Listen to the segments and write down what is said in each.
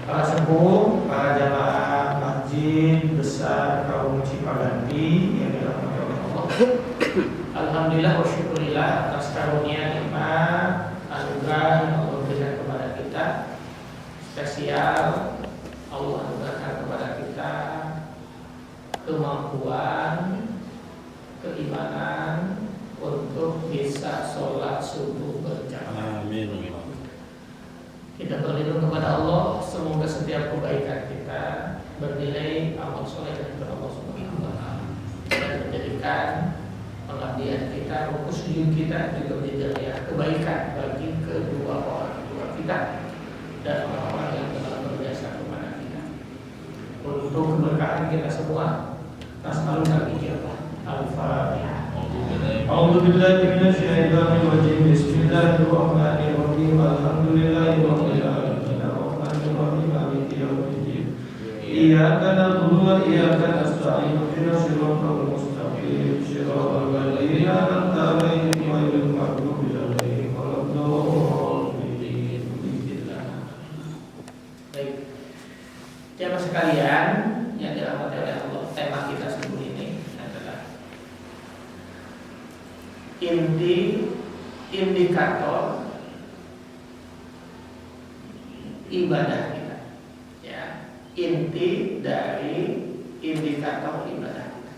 Para sepuh, para jamaah Masjid Besar Kaum Cipaganti yang dirahmati oleh Allah. Alhamdulillah wa syukurillah atas karunia nikmat anugerah yang Allah berikan kepada kita. Spesial Allah anugerahkan kepada kita kemampuan, keimanan untuk bisa sholat subuh berjamaah. Amin. Kita berlindung kepada Allah, semoga setiap kebaikan kita bernilai amal soleh dari Allah Subhanahu wa Ta'ala, dan menjadikan pengabdian kita, rukus sujud kita juga menjadi kebaikan bagi kedua orang tua kita dan orang-orang yang telah berjasa kepada kita. Untuk keberkahan kita semua, nas'alullah ijabah. Al-Fatihah. A'udzu billahi minasyaitonir rajim. Bismillahirrahmanirrahim. Alhamdulillahirabbil alamin. Arrahmanir rahim. Maliki yaumiddin. Iyyaka na'budu wa iyyaka nasta'in. Ihdinas siratal mustaqim. Shiratal ladzina an'amta 'alaihim ghairil maghdubi 'alaihim waladdallin. Baik. Jamaah sekalian yang dirahmati oleh Allah, tema kita sebelum ini adalah indikator ibadah kita, ya, inti dari indikator ibadah kita.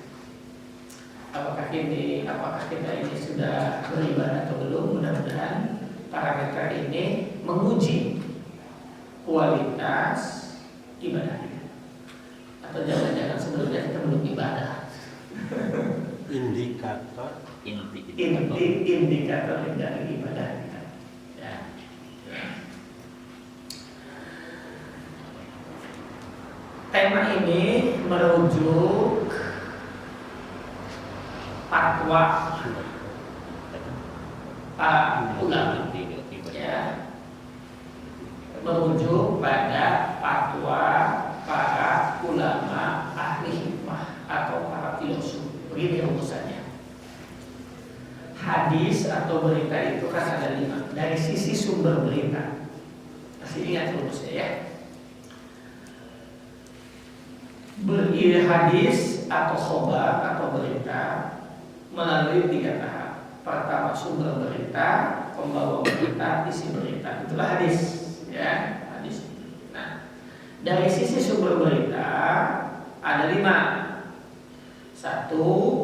Apakah kita ini sudah beribadah atau belum? Mudah-mudahan parameter ini menguji kualitas ibadah kita. Atau jangan-jangan sebelumnya kita belum ibadah. Indikator dari ibadah kita, ya. Tema ini merujuk fatwa para ulama, ya, merujuk pada fatwa para ulama ahli hikmah atau para filosof. Begini rumusannya. Hadis atau berita itu kan ada 5 dari sisi sumber berita. Masih ingat rumusnya, ya? Hadis atau khobar atau berita melalui 3 tahap. Pertama sumber berita, pembawa berita, isi berita. Itulah hadis, ya, hadis. Nah, dari sisi sumber berita ada 5. 1,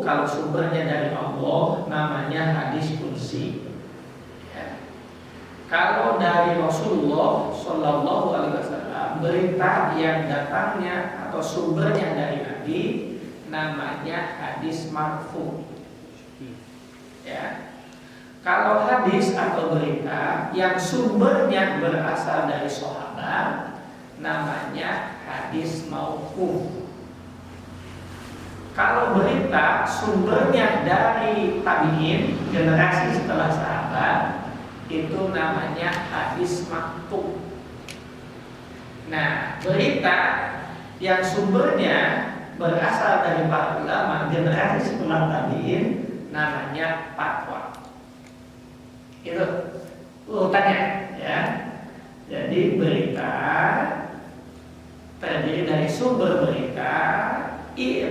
kalau sumbernya dari Allah namanya hadis kursi, ya. Kalau dari Rasulullah Shallallahu Alaihi Wasallam, berita yang datangnya atau sumbernya dari Nabi namanya hadis marfu, ya. Kalau hadis atau berita yang sumbernya berasal dari sahabat namanya hadis mauquf. Kalau berita sumbernya dari tabi'in, generasi setelah sahabat, itu namanya hadis maktub. Nah, berita yang sumbernya berasal dari para ulama, generasi setelah tabi'in, namanya fatwa. Itu urutannya, ya. Jadi berita terdiri dari sumber berita,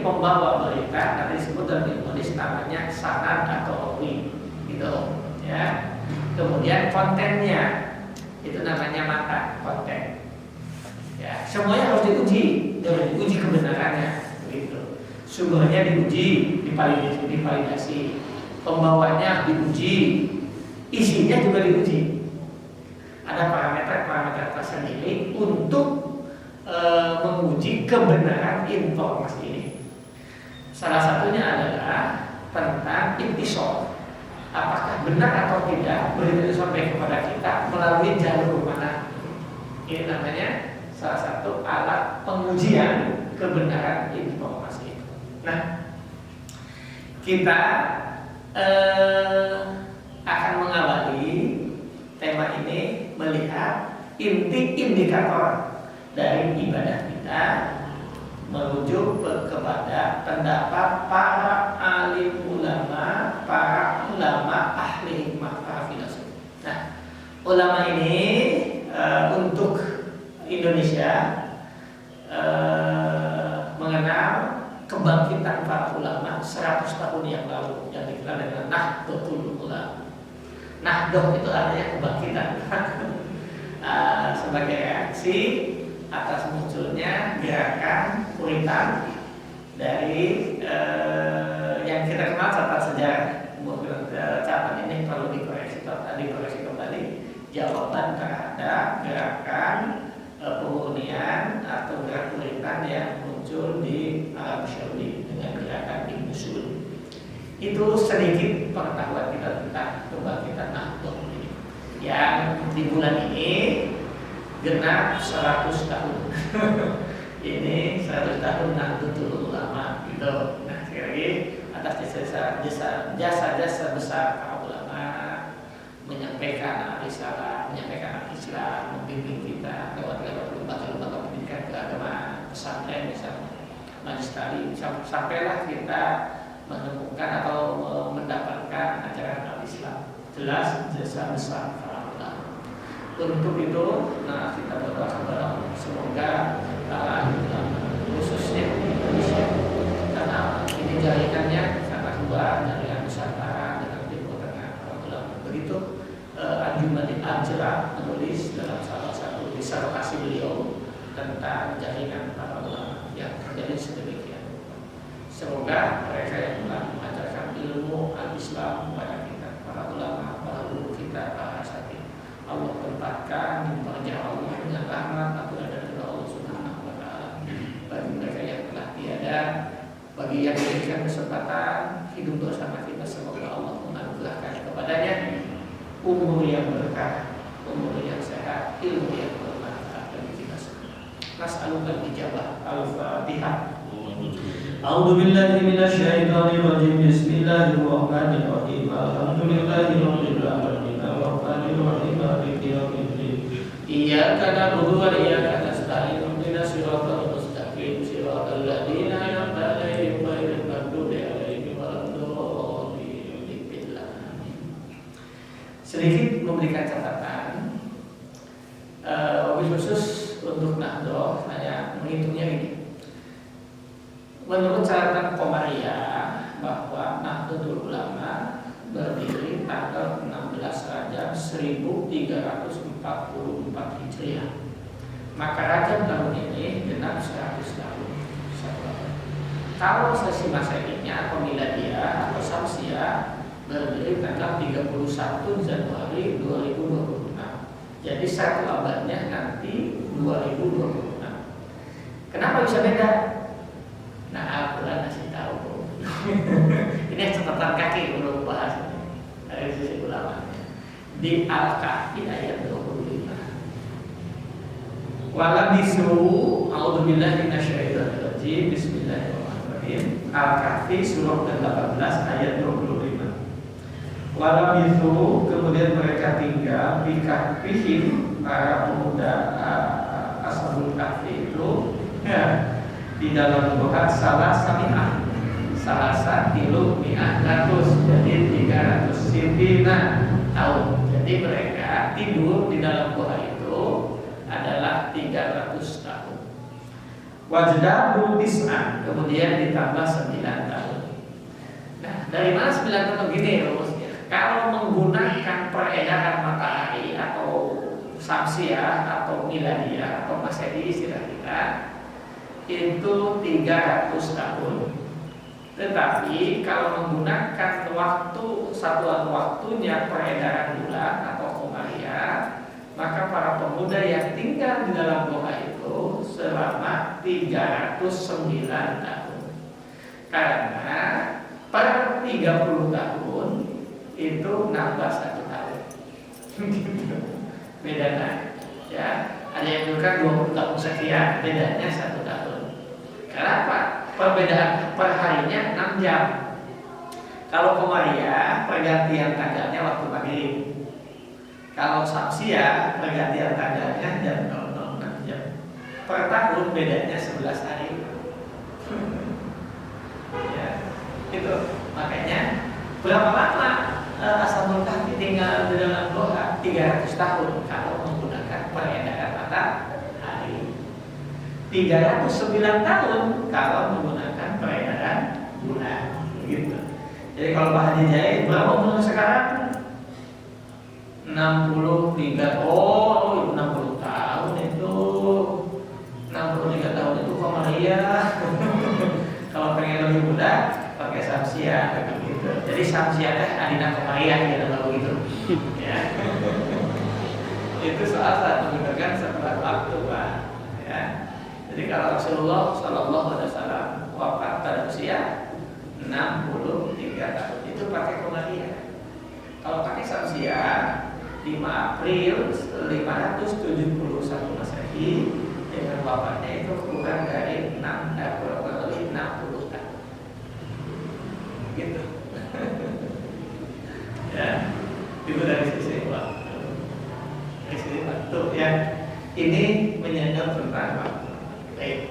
pembawa berita, nanti disebut dalam ilmu hadis namanya sanad atau rawi, gitu, ya. Kemudian kontennya itu namanya matan, konten, ya. Semuanya harus diuji kebenarannya, begitu. Sumbernya diuji, divalidasi, pembawanya diuji, isinya juga diuji. Ada parameter tersendiri untuk menguji kebenaran informasi ini. Salah satunya adalah tentang intisal. Apakah benar atau tidak berita itu sampai kepada kita melalui jalur mana? Ini namanya salah satu alat pengujian kebenaran informasi. Nah, kita akan mengawali tema ini melihat inti indikator dari ibadah kita, merujuk kepada pendapat para alim ulama, para ulama ahli hikmah, para filosof. Nah, ulama ini untuk Indonesia mengenal kebangkitan para ulama 100 tahun yang lalu yang dikenal dengan Nahdlatul Ulama. Nahdlah itu artinya kebangkitan. Sebagai reaksi atas munculnya gerakan Puritan dari yang kita kenal catatan sejarah. Catatan ini perlu dikoreksi kembali. Jawaban terhadap gerakan pemurnian atau gerakan Puritan yang muncul di Arab Saudi dengan gerakan Ibn Saud. Itu sedikit pengetahuan kita tentang kebangkitan Nahdlatul ini. Yang di bulan ini genap 100 tahun. Ini 100 tahun Nahdlatul Ulama gitu. Nah, sekali lagi atas jasa-jasa besar para ulama menyampaikan risalah, menyampaikan Islam, membimbing kita lewat lembaga-lembaga pendidikan keagamaan, pesantren misalnya, majelis taklim, sampailah kita menemukan atau mendapatkan ajaran al-Islam. Jelas jasa besar para ulama. Untuk itu, kita berdoa kepada Allah semoga para ulama khususnya di Indonesia, karena ini jaringannya sangat luas, jaringan Nusantara dengan Timur Tengah para ulama. Begitu Anjuman Al-Ajra menulis dalam salah satu disertasi beliau tentang jaringan para ulama yang terjadi sedemikian. Semoga mereka yang telah mengajarkan ilmu al-Islam kepada kita, para ulama, para guru kita, para asatidz, Allah tempatkan di wajah Allah dengan rahmat atau dari Allah Subhanahu wa taala. Bagi mereka yang telah tiada, bagi yang diberikan kesempatan hidup bersama kita, semoga Allah menganugerahkan kepadanya umur yang berkah, umur yang sehat, ilmu yang bermanfaat bagi kita semua. Nas'alukal ijabah. Al-Fatihah. A'udzu billahi minasy syaithanir rajim. Bismillahirrahmanirrahim. Alhamdulillahirabbil alamin. Arrahmanir rahim. Maliki yaumiddin. Iyyaka na'budu wa iyyaka nasta'in. Ihdinas siratal mustaqim. Siratal ladzina an'amta 'alaihim ghairil maghdubi 'alaihim waladdallin. Sedikit memberikan catatan, wabil khusus untuk Nahdlatul, saya menghitungnya ini. Menurut catatan Qomariyah bahwa Nahdlatul Ulama berdiri tanggal 16 Rajab 1344 Hijriah. Maka Rajab tahun ini genap 100 tahun. Kalau sesi Masehinya atau Miladiyah atau Syamsiyah berdiri tanggal 31 Januari 2026. Jadi satu abadnya nanti 2026. Kenapa bisa beda? Nah, Al-Quran kasih tahu. Ini catatan kaki belum bahas dari sisi ulama. Di Al-Kahfi ayat 25. Wala bisu, a'udzubillahi minasyaitonir rajim. Bismillahirrahmanirrahim. Al-Kahfi surah 18 ayat 25. Wala bisu, kemudian mereka tinggal di kahfihim, para pemuda Ashabul Kahfi itu ya, di dalam Quran salah satilu mi'ah ratus, jadi 300 sibina tahun. Jadi mereka tidur di dalam gua itu adalah 300 tahun. Wajdadu tis'an, kemudian ditambah 9 tahun. Nah, dari mana 9 tahun gini rumusnya? Kalau menggunakan peredaran matahari atau Syamsiyah atau Miladiyah atau Masehi istilah kita, itu 300 tahun. Tetapi kalau menggunakan satuan waktunya peredaran bulan atau Qomariyah, maka para pemuda yang tinggal di dalam gua itu selama 309 tahun. Karena per 30 tahun itu nambah 1 tahun. Bedanya ya, ada yang bukan 20 tahun sekian, bedanya 1 tahun. Kenapa? Perbedaan per harinya 6 jam. Kalau Qomariyah pergantian tanggalnya waktu maghrib. Kalau Syamsiyah pergantian tanggalnya jam 06 jam. Per tahun bedanya 11 hari. Ya, itu makanya berapa lama Ashabul Kahfi tinggal di dalam gua? 300 tahun kalau menggunakan peredaran matahari. 309 tahun kalau menggunakan peredaran bulan gitu. Jadi kalau Pak Haji Jahit berapa umur sekarang? 63. Oh, 60 tahun itu. 63 tahun itu Komaria. Kalau pengen lebih muda pakai Samsia gitu. Jadi Samsia teh adina Komaria gitu kalau begitu. Ya. Itu saat menggunakan setelah waktu, Pak. Ya. Jadi kalau Rasulullah Shallallahu Alaihi Wasallam wafat pada usia 63 tahun itu pakai Komaria. Kalau pakai Samsia 5 April 571 Masehi dengan wafatnya itu kurang dari 60 tahun. Gitu. Ya, itu dari sisi waktu. Dari sisi waktu ya. Ini menyangkut tentang waktu. Baik.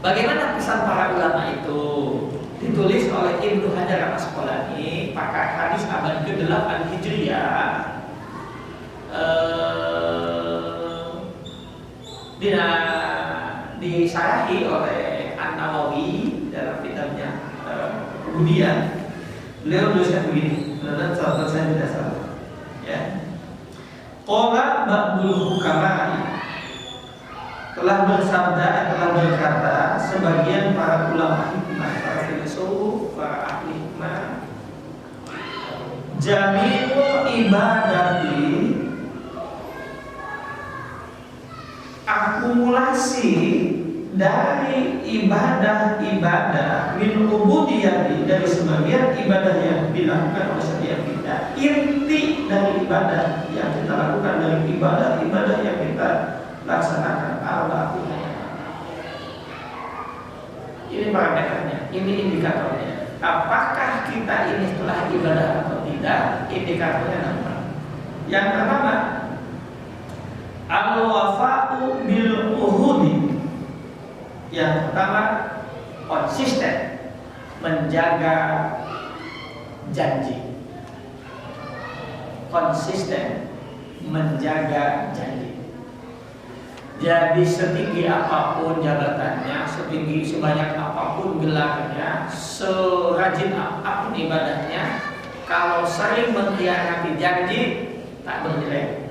Bagaimana pesan para ulama itu? Ditulis oleh Ibnu Hajar Al-Asqalani, pakar hadis abad ke-8 Hijriah. Disarahi oleh An-Nawawi dalam kitabnya Ubudiyah. Beliau menuliskan begini, menurut catatan saya tidak salah. Ya. Qala ba'dul hukama, telah bersabda, telah berkata sebagian para ulama hikmah, para filsuf, para ahli hikmah, jami'ul ibadati, akumulasi dari ibadah-ibadah min ubudiyati, dari sebagian ibadah yang dilakukan oleh setiap kita, inti dari ibadah yang kita lakukan, dari ibadah-ibadah yang kita laksanakan Allah. Ini parameternya, ini indikatornya. Apakah kita ini telah ibadah atau tidak? Indikatornya apa? Yang pertama, al-wafa'u bil uhudi. Yang pertama, konsisten menjaga janji. Konsisten menjaga janji. Jadi setinggi apapun jabatannya, sebanyak apapun gelarnya, serajin apapun ibadahnya, kalau sering mengkhianati janji, tak bernilai.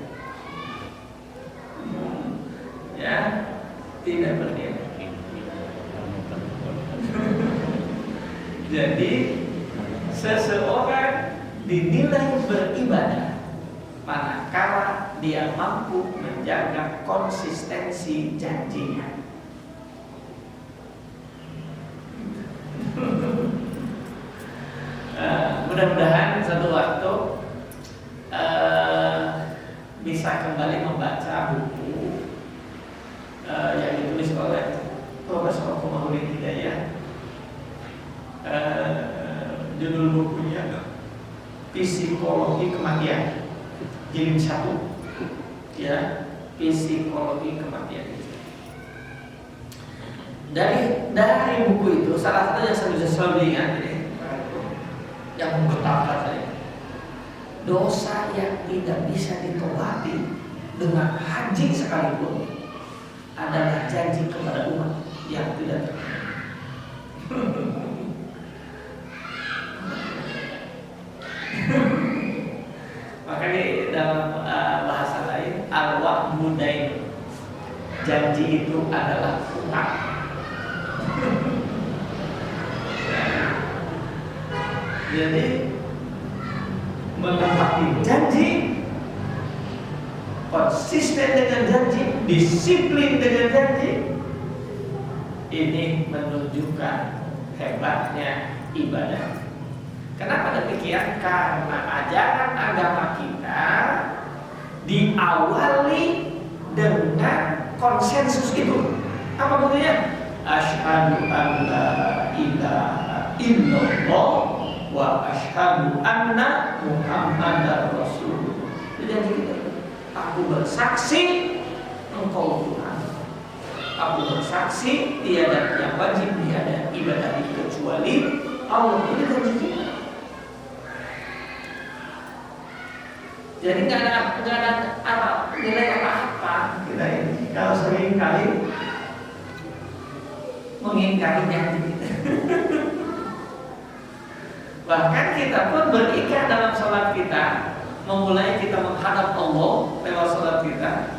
Ya, tidak bernilai. Jadi seseorang dinilai beribadah manakala dia mampu menjaga konsistensi janjinya. Mudah-mudahan satu waktu bisa kembali membaca buku yang ditulis oleh Profesor Komarudin Hidayat. Judul bukunya Psikologi Kematian, jilid 1, ya, Psikologi Kematian. Dari buku itu salah satu yang saya selalu ingat ini, yang menggetarkan saya, dosa yang tidak bisa ditobati dengan haji sekalipun adalah janji kepada umat yang tidak terpenuhi. Maka di dalam bahasa lain, al-wa'du dain, janji itu adalah utang. Jadi menepati janji, konsisten dengan janji, disiplin dengan janji, ini menunjukkan hebatnya ibadah. Kenapa demikian? Karena ajaran agama kita diawali dengan konsensus itu. Apa bunyinya? Asyhadu an la ilaha illallah wa asyhadu anna Muhammadar Rasulullah. Jadi kita, aku bersaksi engkau Tuhan. Aku bersaksi tiada yang wajib tiada ibadah kecuali Allah. Ini janji kita. Jadi nggak ada nilai apa-apa kita ini. Kalau sering kali mengingkari janji. Bahkan kita pun berikat dalam sholat kita, memulai kita menghadap Allah lewat sholat kita.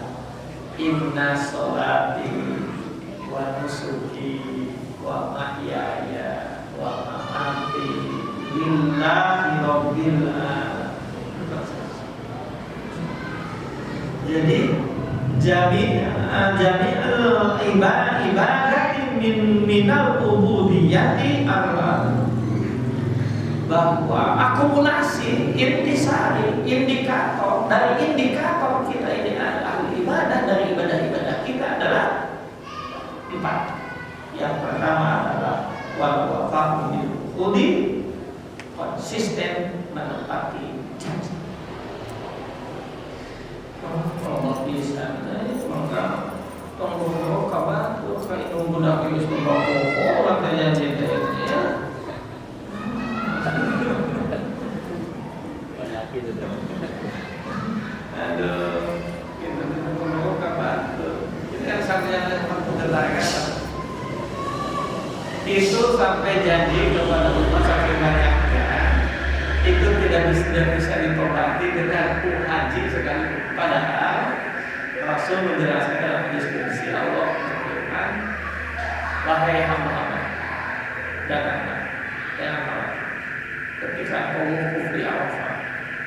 Inna sholati wa nusuki wa mahyaya wa mamati lillahi rabbil alamin. Jadi jami'al ibadati minal ubudiyyati Allah, bahwa akumulasi indikator dari indikator kita ini ahli ibadah, dari ibadah-ibadah kita adalah 4. Yang pertama adalah wal wafa'u bil uqudi, konsisten menepati janji. Kalau bisa, maka tunggu kabar tuh kayak nunggu dah virus beberapa orang janji ya. Aduh, kita tunggu kabar tuh. Ini kan sampai yang terkata itu sampai janji kepada Allah saking banyaknya, itu tidak bisa ditobati dengan haji sekali. Padahal Rasul menjelaskan dalam diskusi Allah berfirman, wahai hamba-hamba, janganlah ketika kau wukuf di Arafah,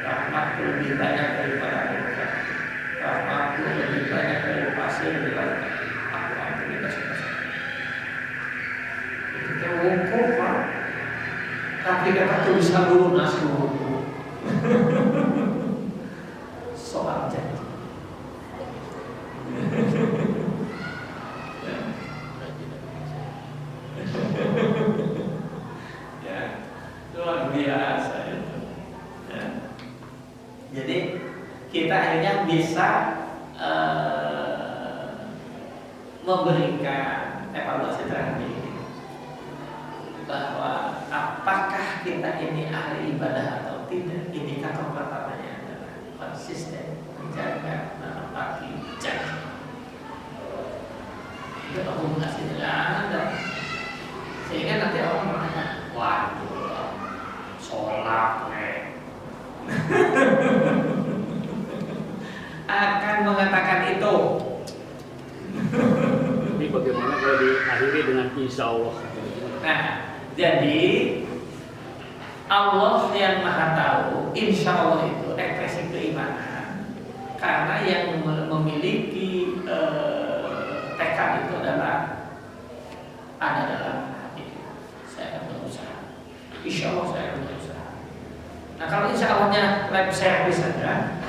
rahmatku lebih banyak daripada Arafah, rahmatku lebih banyak dari pasir di laut. Aku ampuni dosa-dosa. Kita wukuf, tapi kata tuh bisa lunas wukuf. Soal janji. Ya, luar biasa itu. Ya. Jadi kita akhirnya bisa memberikan evaluasi terakhir bahwa apakah kita ini ahli ibadah atau tidak. Indikator pertamanya adalah konsisten menjaga menepati janji. Itu akumulasinya ada, sehingga nanti orang bertanya, waduh, sholat akan mengatakan itu. Ini bagaimana kalau diakhiri dengan insya Allah? Nah, jadi Allah yang maha tahu, insya Allah itu ekspresi keimanan. Karena yang memiliki tekad itu adalah ada dalam hati. Saya akan berusaha. Insya Allah saya akan berusaha. Nah, kalau insya Allahnya lab service saja,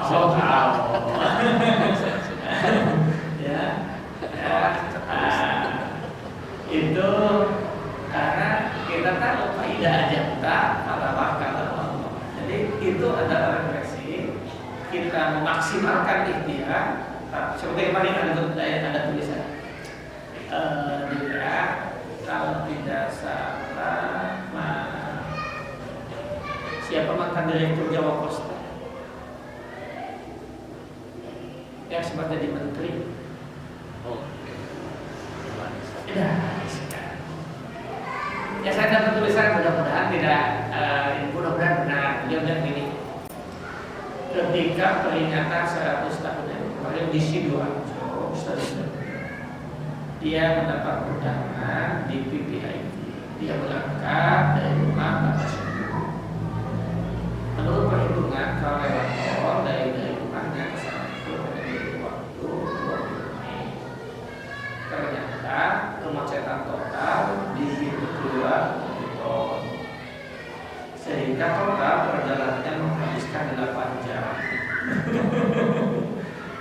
Allah tahu. Ya, itu karena kita tahu faidah aja tak kalau Allah. Jadi itu adalah refleksi kita memaksimalkan ikhtiar. Seperti kemarin ada tulisan dia kalau tidak salah siapa mantan direktur Jawa Post yang sempat jadi menteri. Ya saya dapat tulisan, mudah-mudahan tidak, mudah-mudahan benar. Dia bilang gini, ketika peringatan 100 tahun yang kemarin di Sidoarjo, dia mendapat undangan di PPID. Dia berangkat dari rumah Batas. Menurut perhitungan kalau lewat tol dari rumahnya ke sana itu ada waktu 20 menit. Ternyata kemacetan total di pintu keluar tol, sehingga total perjalanannya menghabiskan 8 jam.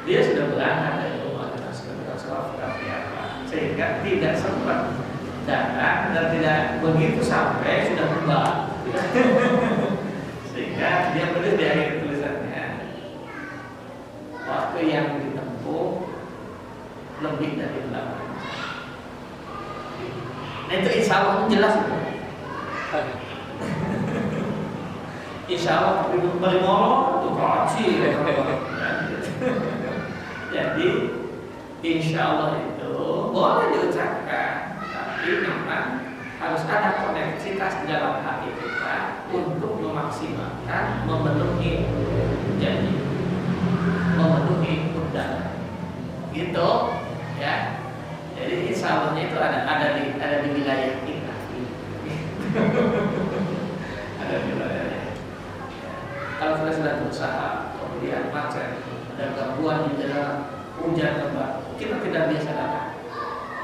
Dia sudah berangkat dari rumah dengan fotografi apa, sehingga tidak sempat datang dan tidak begitu sampai sudah kembali. Sehingga dia menulis di akhir tulisannya, waktu yang ditempuh lebih dari 8 jam. Nah itu insya Allah jelas itu. Insya Allah tapi bermolong itu kaji. Jadi insya Allah itu boleh diucapkan, tapi Tapi memang harus ada koneksitas dalam hati kita untuk memaksimalkan memenuhi janji, memenuhi undangan, gitu ya. Jadi insya Allahnya itu ada di wilayah kita, ada di wilayah. Kalau kita sudah berusaha, kemudian macet, ada gangguan di dalam hujan lebat, kita tidak biasa datang.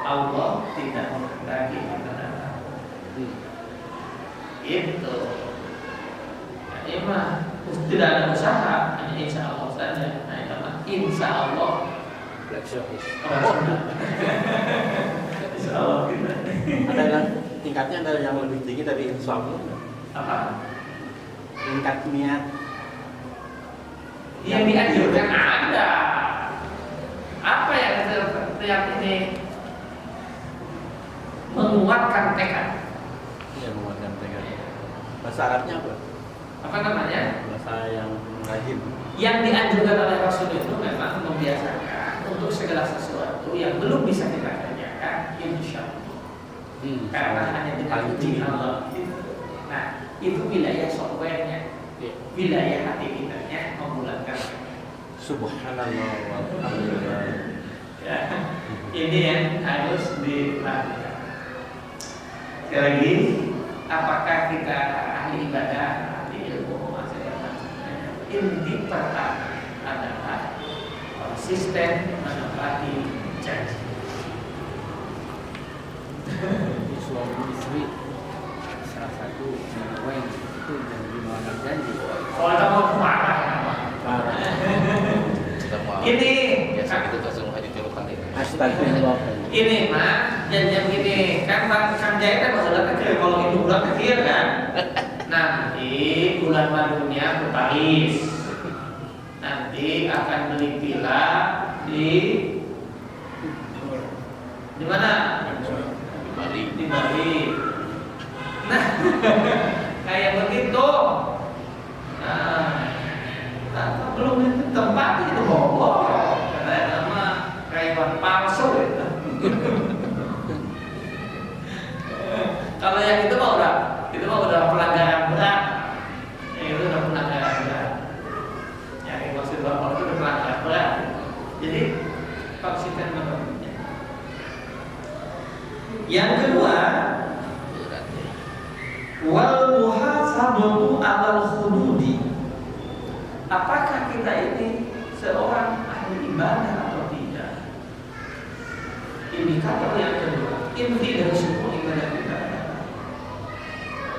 Allah tidak menghendaki kita datang. Itu. Ini mah tidak ada usaha, hanya insya Allah saja. Nah, itu mah insya Allah. Black service. Insya Allah kita. Ada yang tingkatnya ada yang lebih tinggi dari insya Allah. Apa? Tingkat niat Yang dianjurkan ada. Apa yang ini menguatkan tekad? yang menguatkan tekad. Bahasa Arabnya apa? Apa namanya? Bahasa yang rajin. Yang dianjurkan oleh Rasul itu memang membiasakan untuk segala sesuatu yang belum bisa kita kerjakan, insya Allah. Karena hanya dengan izin Allah. Nah, itu wilayah softwarenya, wilayah hati kitanya membulatkan. Subhanallah walhamdulillah. Ya, ini yang harus dilakukan. Sekali lagi, apakah kita ahli ibadah, ahli ilmu, inti pertama adalah konsisten menepati janji. Suami istri salah satu poin itu janji melanggar janji. Kalau kita mau marah, ini Astagfirullah. ini mah janjian gini kan Kang Jaya kan masalah kecil, kalau itu bulan kecil kan. Nanti bulan madunya ke Paris, nanti akan beli villa di mana? Di Bali. Nah, kayak begitu. Nah, belum ditempati itu bohong. Katanya nama karyawan palsu itu. Kalau yang itu mah udah pelanggaran berat. Itu udah pelanggaran berat. Yang maksud bapak itu udah pelanggaran berat. Jadi konsisten menurutnya. Yang kedua, wal muhasabatu 'alal hududi. Apakah kita ini seorang ahli ibadah atau tidak? Indikator yang kedua, inti dari semua ibadah kita adalah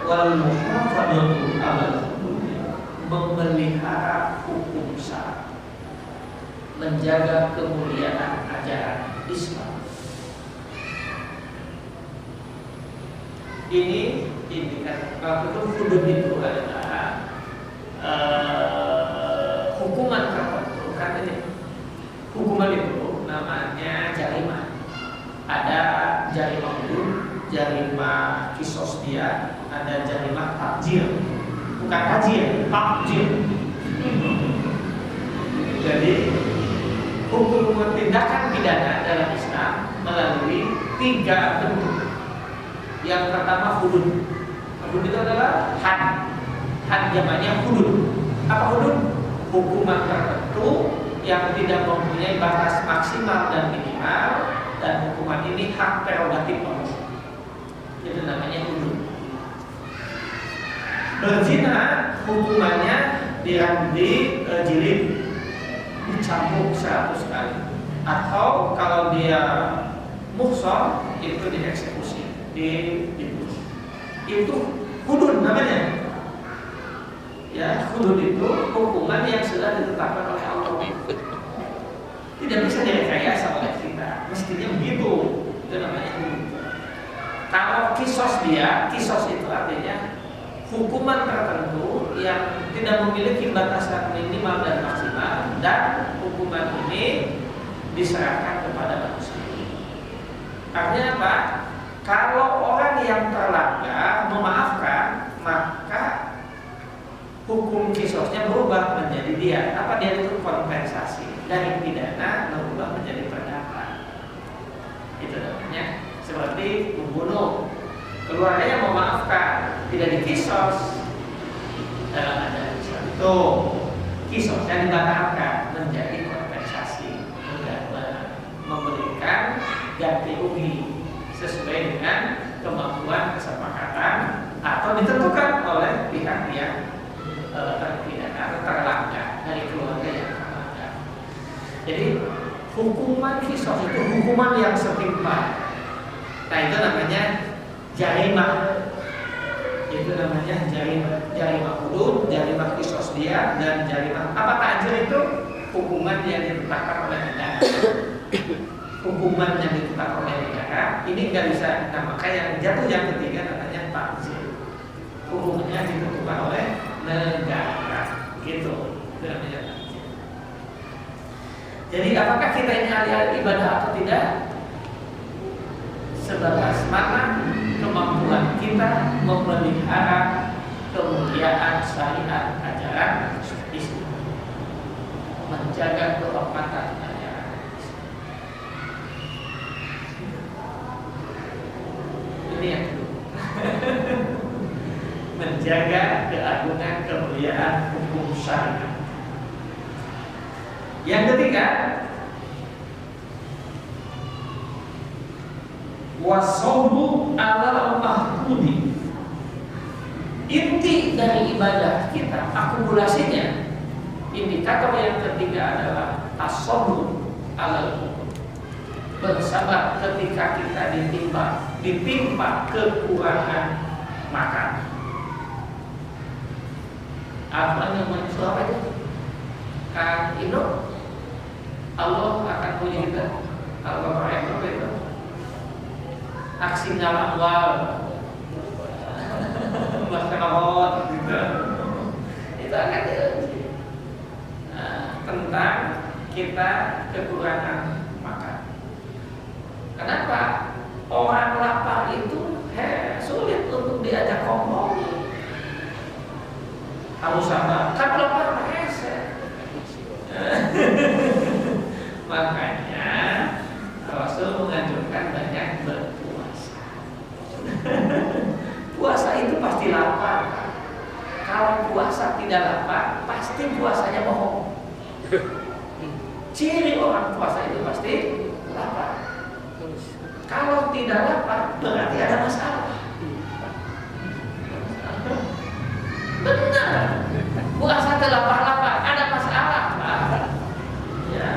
wal muhafadzatu 'alal hudud, memelihara hukum syara, menjaga kemuliaan ajaran Islam. Ini indikator. Kalau hudud itu adalah hukuman tertentu, kan ini hukuman itu namanya jarimah. Ada jarimah hudud, jarimah kisos dia, ada jarimah takjir, bukan tajir, takjir. Jadi hukum tindakan pidana dalam Islam melalui 3 bentuk. Yang pertama hudud. Hudud itu adalah had. Had jamannya hudud. Apa hudud? Hukuman tertentu yang tidak mempunyai batas maksimal dan minimal, dan hukuman ini hak prerogatif Allah. Itu namanya hudud. Berzina hukumannya jilid, dicambuk 100 kali. Atau kalau dia muhsan itu dieksekusi, dibunuh. Itu hudud namanya. Ya, hudud itu hukuman yang sudah ditetapkan oleh Allah. Tidak bisa direkayasa oleh kita. Mestinya begitu. Itu namanya hudud. Kalau kisos itu artinya hukuman tertentu yang tidak memiliki batasan minimal dan maksimal, dan hukuman ini diserahkan kepada manusia. Artinya apa? Kalau orang yang terlanggar memaafkan, maka hukum kisosnya berubah menjadi dia. Apa dia itu kompensasi dari pidana berubah menjadi perdata. Itu namanya. seperti membunuh, keluarganya memaafkan, tidak dikisos dalam ajaran Islam itu kisosnya dibatalkan menjadi kompensasi, memberikan ganti rugi sesuai dengan kemampuan kesepakatan atau ditentukan oleh pihak yang terpidana atau terlanggar dari keluarga yang terlanggar. Jadi hukuman kisos itu hukuman yang setimpal. Nah itu namanya jarimah. Itu namanya jarimah hudud, jarimah kisos dia, dan jarimah apa ta'zir itu hukuman yang ditetapkan oleh negara. Hukuman yang ditetapkan oleh negara ini nggak bisa. Nah maka yang jatuh yang ketiga namanya ta'zir. Hukumnya ditentukan oleh negara. Gitu. Itu namanya ta'zir. Jadi apakah kita ini ahli ibadah atau tidak? Sebatas mana kemampuan kita memelihara kemuliaan syariat ajaran Islam, menjaga kehormatan ajaran Islam. Ini yang kedua. Menjaga keagungan kemuliaan hukum syariat. Yang ketiga, wasawbu ala mahmudi. Inti dari ibadah kita, akumulasinya, indikator yang ketiga adalah as-sabru ala al-hukum. Bersabar ketika kita ditimpa kekurangan makan. Apa namanya suara itu? Kang Indo, Allah akan puji kita. Al-Baqarah yang berapa itu? Aksi dalam awal masyarakat gitu. Itu akan tentang kita kekurangan makan. Kenapa? Orang lapar itu sulit untuk diajak kompromi. Harus sabar. Kan lapar hese. Makanya Rasul menganjurkan banyak berpuasa. Puasa itu pasti lapar. Kalau puasa tidak lapar, pasti puasanya bohong. Ciri orang puasa itu pasti lapar. Kalau tidak lapar, berarti ada masalah. Benar. Puasa lapar-lapar, ada masalah. Ya.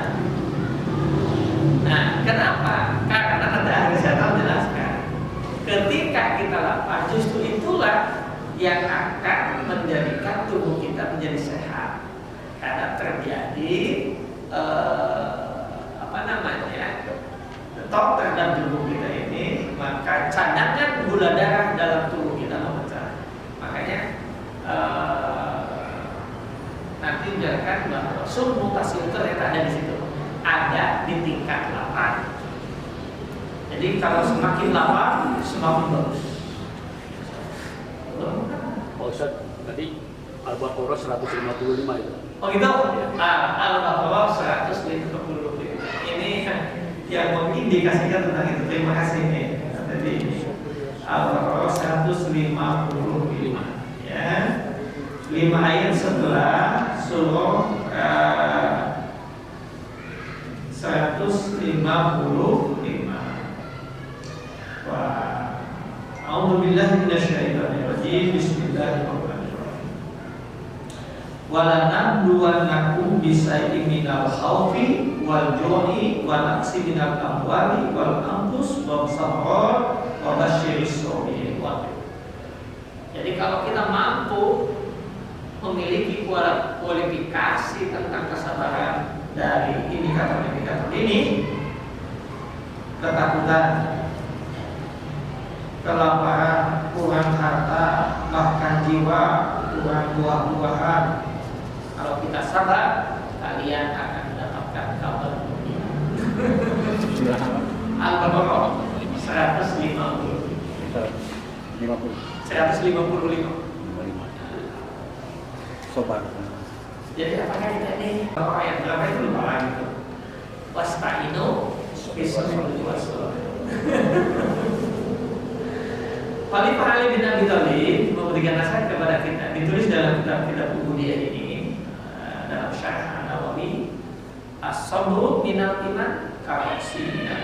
Nah, kenapa? Karena ada hadis yang menjelaskan. Ketika kita lapar, justru itulah yang akan menjadikan tubuh kita menjadi sehat. Karena terjadi stok terhadap tubuh kita ini, maka cadangan gula darah dalam tubuh kita memecah. Makanya nanti menjelaskan bahwa sumber mutasi ternyata ada di situ, ada di tingkat lapar. Jadi kalau semakin lapar, semakin bagus. Pak Ustaz, tadi Al-Baqarah 155 itu. Oh gitu? Al-Baqarah 155. Ini yang mengindikasikan tentang itu. Terima kasih nih. Jadi Al-Baqarah 155. Ya. 5 ayat setelah surah 155. Wah. A'udzubillahi minasyaitonirrajim. Bismillahirrahmanirrahim. Walanabluwannakum bisayyin minal khaufi wal ju'i wa naqsi minal amwali wal anfus was samar wa basyiris sabirin. Jadi kalau kita mampu memiliki kualifikasi tentang kesabaran dari indikator-indikator ini, ketakutan, kelaparan, kurang harta, bahkan jiwa, kurang buah-buahan. Kalau kita sabar, kalian akan mendapatkan kabar gembira. Al-Baqarah 155. Sobat. Jadi apakah kita ini ayat berapa itu lupa lagi tuh? Wasta'inu bis-sabri was-salah. Khalifah Ali bin Abi Thalib memberikan nasihat kepada kita, ditulis dalam kitab Ubudiyah ini, dalam Syarah An-Nawawi, as-sabru minal iman ka'asi minal.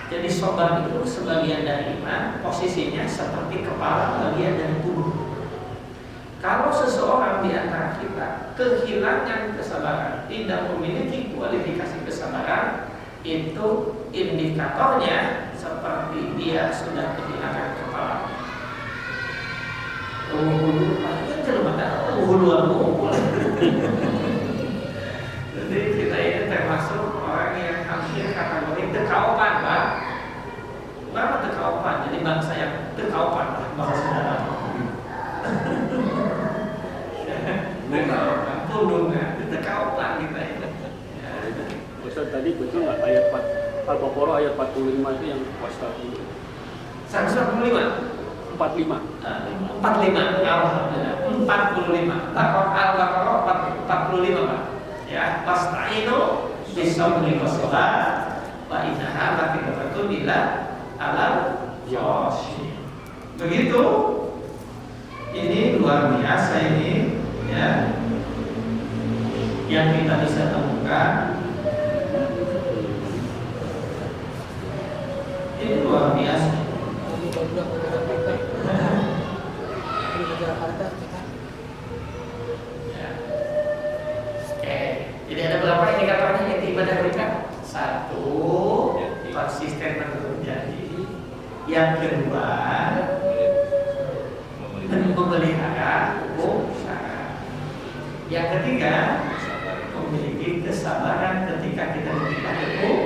Jadi sabar itu sebagian dari iman, posisinya seperti kepala bagian dari tubuh. Kalau seseorang di antara kita kehilangan kesabaran, tidak memiliki kualifikasi kesabaran, itu indikatornya seperti dia sudah kehilangan kepala. Jadi kita ini termasuk orang yang hampir kategori tekaupan, Pak. Berapa tekaupan? Jadi bangsa yang tekaupan, bangsa dalam. Tekaupan, tundungan, tekaupan kita ini. Ustaz tadi betul nggak ayat Al-Baqarah ayat 45 itu yang wastaqim? 145. 45. 45. Alhamdulillah. 45. Al-Baqarah 45, Pak. Ya, wasta'inu bis-sabri was-salah wa innaha laqibatu ila alal khashin. Begitu. Ini luar biasa ini, ya. Yang kita bisa temukan. Ini luar biasa. Ya. Oke, jadi ada berapa indikatornya yang ibadah mereka? 1, konsisten menurut janji. Yang kedua, memelihara hukum syara. Yang ketiga, memiliki kesabaran ketika kita memelihara hukum.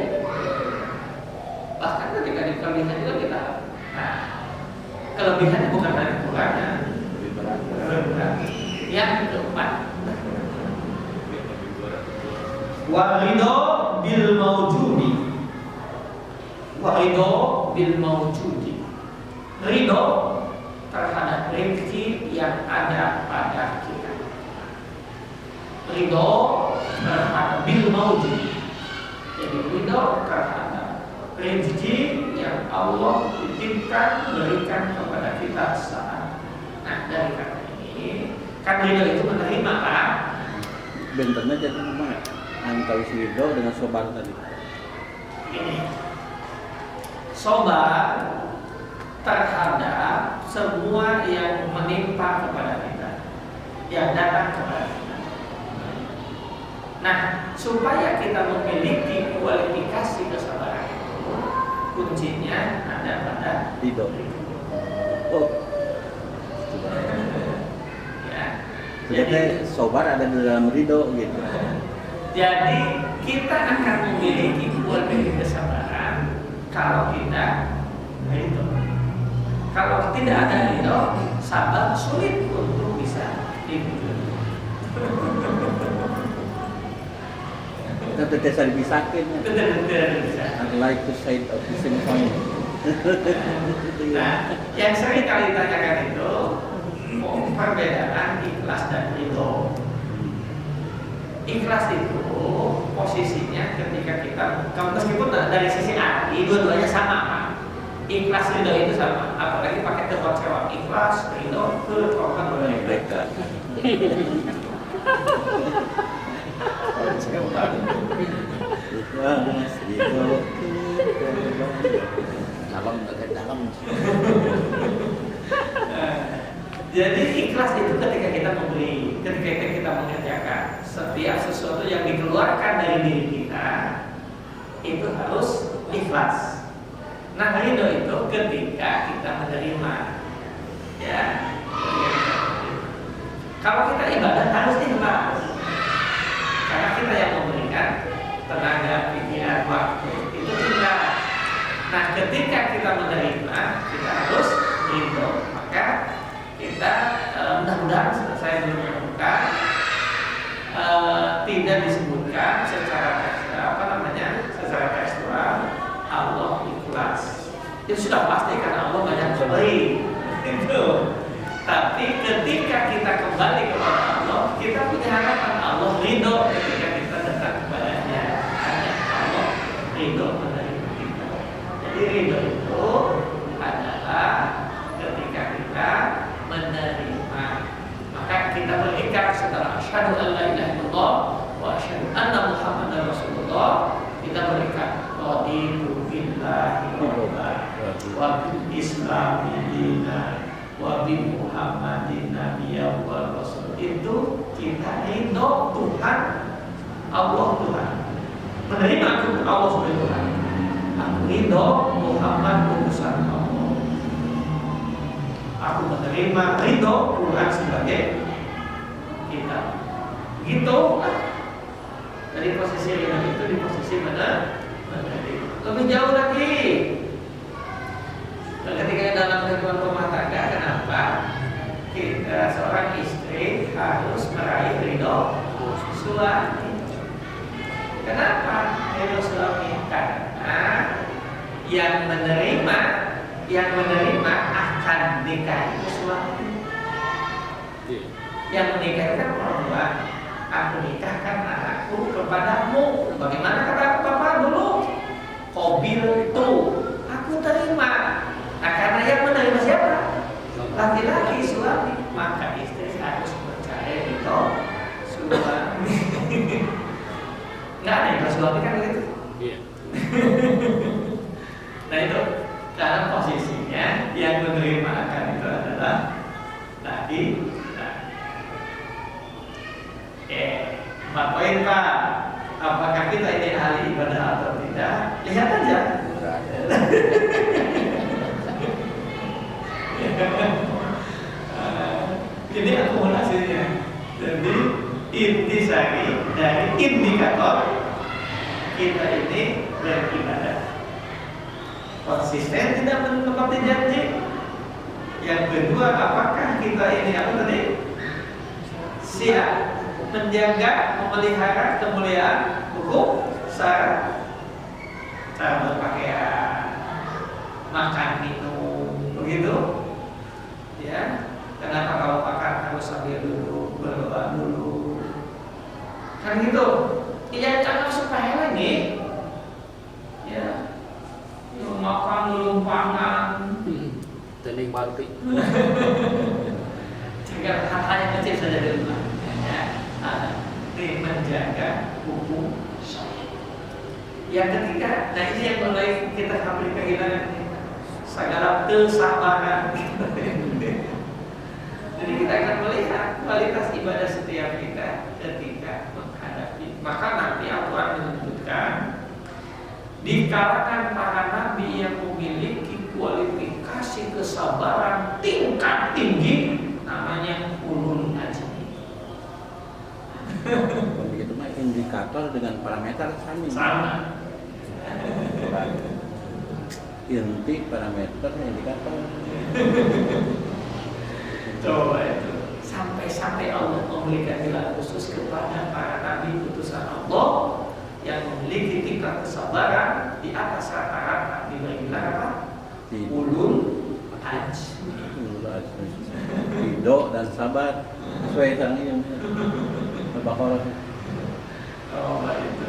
Bahkan ketika di kelebihan juga kita, kelebihannya bukan dari kekurangan, lebih berat. Yang keempat, waridho bil maujudi, waridho bil maujudi, ridho terhadap rezeki yang ada pada kita, ridho terhadap bil maujudi, jadi ridho terhadap rezeki yang Allah titipkan berikan kepada kita saat. Nah, dari kata ini kan ridho itu menerima, Pak. Bentarnya jadi mana? Antara si ridho dengan sobar tadi. Ini sobar terhadap semua yang menimpa kepada kita, yang datang kepada kita. Nah, supaya kita memiliki kualifikasi kesabaran, kuncinya ada pada Ridho. Oh. ya. Jadi sobar ada di dalam ridho gitu. Jadi kita akan memiliki kualifikasi kesabaran kalau kita ridho. Kalau tidak ada ridho, sabar sulit untuk bisa diwujud. Kita bisa dipisahkan. Betul-betul bisa. I like to say of the same point. Nah, yang sering kali tanyakan itu perbedaan ikhlas dan ridho. Ikhlas itu posisinya ketika kita, meskipun dari sisi arti dua-duanya sama, Pak. Ikhlas ridho itu sama, apalagi pakai tebak cewek. Ikhlas ridho berkorban oleh mereka. Ikhlas ridho. Dalam. Jadi ikhlas itu ketika kita memberi, ketika kita mengerjakan setiap sesuatu yang dikeluarkan dari diri kita itu harus ikhlas. Nah, ridho itu ketika kita menerima, ya. Kalau kita ibadah harus ikhlas, karena kita yang memberikan tenaga, pikiran, waktu itu ikhlas. Nah, ketika kita menerima, kita harus ridho. Maka kita mudah-mudahan saya belum menemukan tidak disebutkan secara secara tekstual Allah ikhlas. Itu sudah pasti karena Allah banyak memberi. Itu. Tapi ketika kita kembali kepada Allah, kita punya harapan Allah ridho ketika kita datang kepadanya. Hanya Allah ridho menerima kita. Jadi ridho itu adalah asyhadu an la ilaha illallah wa asyhadu anna Muhammadar Rasulullah, kita berikan raditu billahi rabban wa bil islami dinan wa bi Muhammadin nabiyyan wa rasul. Itu kita ridho Tuhan, Allah Tuhan, menerima aku Allah sebagai Tuhan, aku ridho Muhammad utusan Allah, aku menerima ridho Quran sebagai kitab. Gitu kan? Dari posisi ridho itu di posisi mana? Lebih jauh lagi. Ketika dalam kehidupan rumah tangga, kenapa kita seorang istri harus meraih ridho suami? Kenapa ridho suami? Karena yang menerima akan nikah itu suami. Yang menikah itu kan perempuan. Aku nikahkan anakku kepadamu. Bagaimana kata Bapak dulu? Qabil itu aku terima. Nah, karena yang menerima siapa? Laki-laki, suami. Maka istri harus percaya itu suami. Nggak ada yang suami kan begitu? Iya. Nah itu karena posisinya yang menerima akan itu adalah laki. Empat poin Pak. Apakah kita ini ahli ibadah atau tidak? Lihat aja. Ini akumulasinya. Jadi intisari dari indikator kita ini beribadah. Konsisten tidak menepati janji. Yang kedua, apakah kita ini apa tadi? Siap menjaga, memelihara kemuliaan hukum syarat, cara berpakaian, makan minum, begitu. Ya, kenapa kalau makan harus sambil duduk, berdoa dulu? Kan gitu. Ya jangan supaya lagi. Ya, makan dulu pangan. Tening balik. Jika hal-hal yang kecil saja di rumah. Ini menjaga hukum syariat. Yang ketiga, nah ini yang mulai kita hampir kehilangan segala kesabaran. Jadi kita akan melihat kualitas ibadah setiap kita ketika menghadapi. Maka nanti Al-Quran menyebutkan di kalangan para nabi yang memiliki kualifikasi kesabaran tingkat tinggi, namanya ulul azmi. Begitu mah indikator dengan parameter Sama. Inti parameter indikator. Coba itu. Sampai Allah memberikan gelar khusus kepada para nabi utusan Allah yang memiliki tingkat kesabaran di atas rata-rata, diberi gelar apa? Ulul azmi. Ridho dan sabar sesuai dengan yang Al-Baqarah. Oh, itu.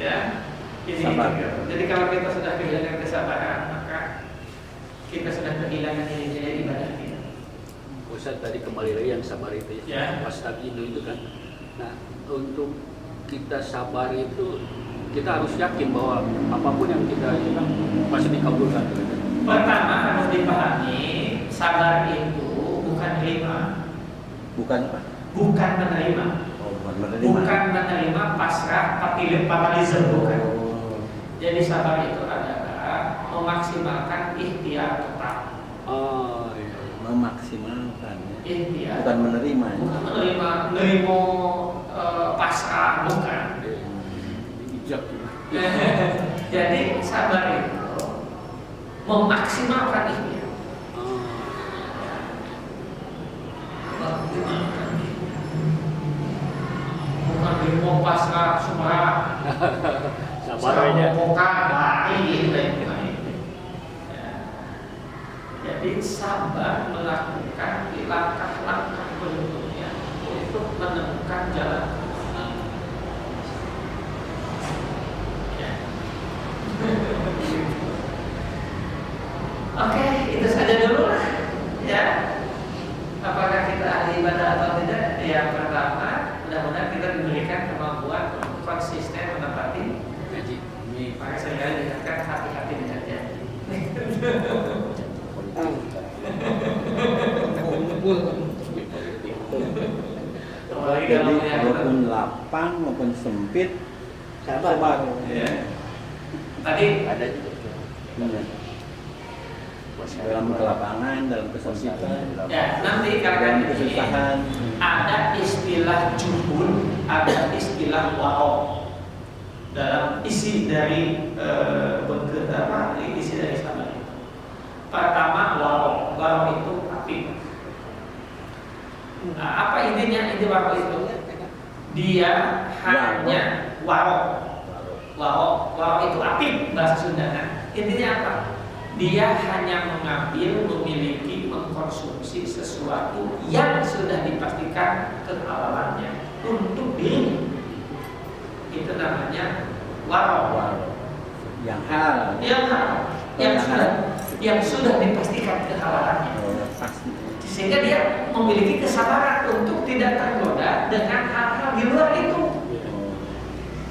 Ya. Ini Sabar. jadi kalau kita sudah kehilangan kesabaran, maka kita sudah kehilangan nilai ibadah kita. Ustaz tadi kembali lagi yang sabar itu Ya. Pas tadi itu kan. Nah, untuk kita sabar itu kita harus yakin bahwa apapun yang kita lakukan pasti dikabulkan. Pertama harus dipahami, sabar itu bukan terima, Bukan apa? bukan menerima. Oh, bukan menerima. Bukan menerima pasrah fatalisme, bukan. Oh. Jadi sabar itu adalah memaksimalkan ikhtiar tetap. Oh, iya. Memaksimalkan ya. Ikhtiar. Bukan menerima ya. Bukan menerima pasrah, bukan. Bijak. Jadi sabar itu memaksimalkan ikhtiar. Memaksimalkan ikhtiar. Bukan menerima pasrah, sumpah. Sabar aja. Jadi sabar melakukan langkah-langkah berikutnya untuk menemukan jalan kemenangan. Ya. Oke, itu saja dulu lah. Ya. Apakah kita ahli ibadah atau tidak? Yang pertama, mudah-mudahan Apalagi Jadi kalau yang walaupun lapang maupun sempit Sabar. ya. Tadi Ada juga. benar. Dalam kelapangan, dalam kesempitan, ya nanti dalam karena ini kesusahan. ada istilah juhud, ada istilah waro dalam isi dari isi dari sabar itu. Pertama waro itu api. Nah, apa intinya inti waro itu? Dia hanya waro itu api bahasa Sunda. Nah, intinya apa? Dia hanya mengambil, memiliki, mengkonsumsi sesuatu yang sudah dipastikan kehalalannya untuk diri. Itu namanya waro. Yang hal, Yang sudah dipastikan kehalalannya. pasti. Sehingga dia memiliki kesabaran untuk tidak tergoda dengan hal-hal di luar itu.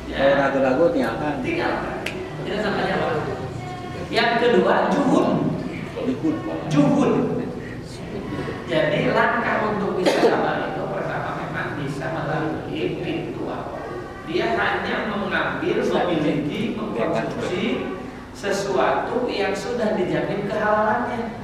Kalau ragu-ragu tinggalkan. Tinggalkan. Itu namanya waro. Yang kedua juhud. Jadi langkah untuk bisa sabar itu pertama memang bisa melalui pintu waro. Dia hanya mengambil, memiliki, mengkonsumsi sesuatu yang sudah dijamin kehalalannya.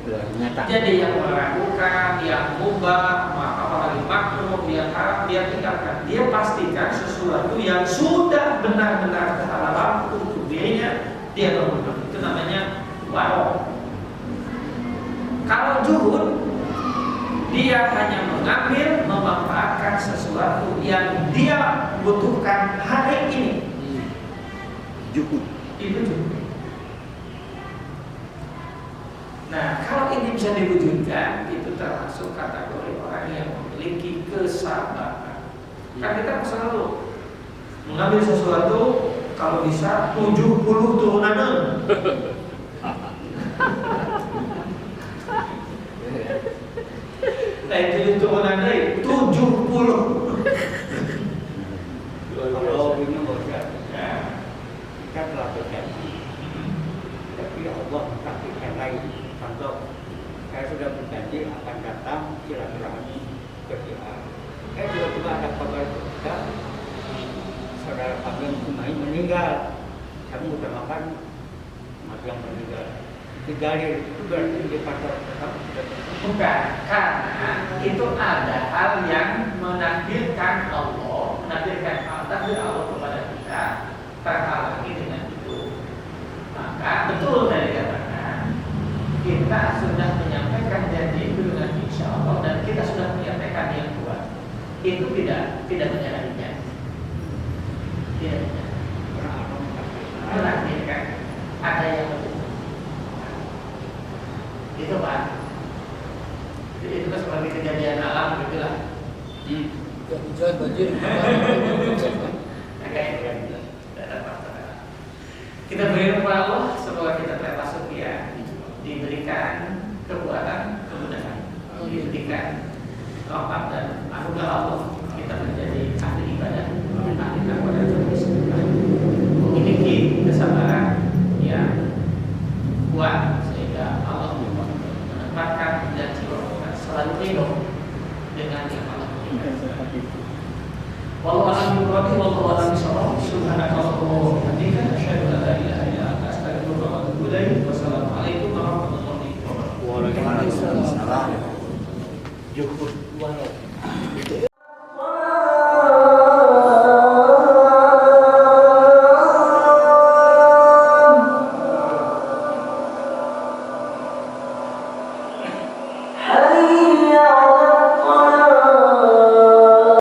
Nyata. Jadi yang meragukan, yang mubah, apalagi makruh, yang haram, dia tinggalkan. Dia pastikan sesuatu yang sudah benar-benar kehalalan untuk dirinya, dia bangun. Itu namanya waro. Kalau juhud, dia hanya mengambil, memanfaatkan sesuatu yang dia butuhkan hari ini. Juhud. Itu juhud. Nah, kalau ini bisa diwujudkan, itu termasuk kategori orang yang memiliki kesabaran. Kan kita selalu mengambil sesuatu, kalau bisa 70 turunan. Nah, 7 turunan 70. Kalau ini bocah, Ya. kita telah berjanji, tapi Allah takdirkan lain. Contoh, saya sudah berjanji akan datang silaturahmi ke si A. Tiba-tiba ada kabar kita, saudara kami Kumai meninggal. Saya mengutamakan mati yang meninggal. Digalir itu berarti di pasar tetap tidak Bukan, karena itu ada hal yang menakdirkan Allah, takdir Allah kepada kita terhalangi dengan itu. Maka betul dari katakan kita sudah menyampaikan janji itu dengan insya Allah dan kita sudah menyampaikan yang kuat. Itu tidak menyalahinya. Tidak menyalahi. Menakdirkan ada yang lebih. Itu Pak. Jadi itu kan seperti kejadian alam gitulah. Hujan banjir. Kita beri kepada Allah semoga kita termasuk ya diberikan kekuatan, kemudahan, diberikan rahmat dan anugerah Allah kita menjadi ahli ibadah, ahli takwa dan bersyukur, memiliki kesabaran yang kuat sehingga Allah menempatkan dan selalu ridho dengan yang Allah berikan. Wallahu a'lam bishawab. Subhanallah.